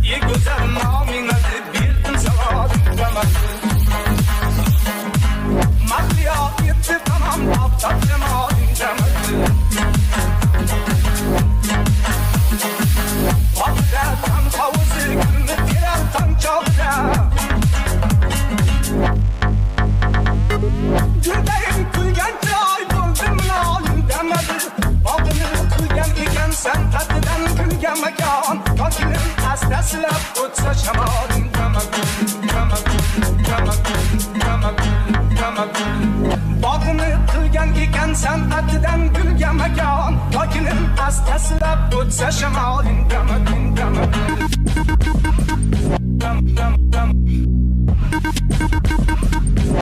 ye güzel namine bir salat demedi. Makliyat yetti tamam aptal cemalin demedi. Hakikaten havuzu gülünü diren tançakta. Güldeyim külgen çay buldum nalim demedi. Balını külgen iken sen tatıdan külgen mekan. Kakinin astasılap utsa şamalin demedi. Bağını külgen iken sen tatıdan külgen mekan. Kakinin astasılap utsa şamalin demedi.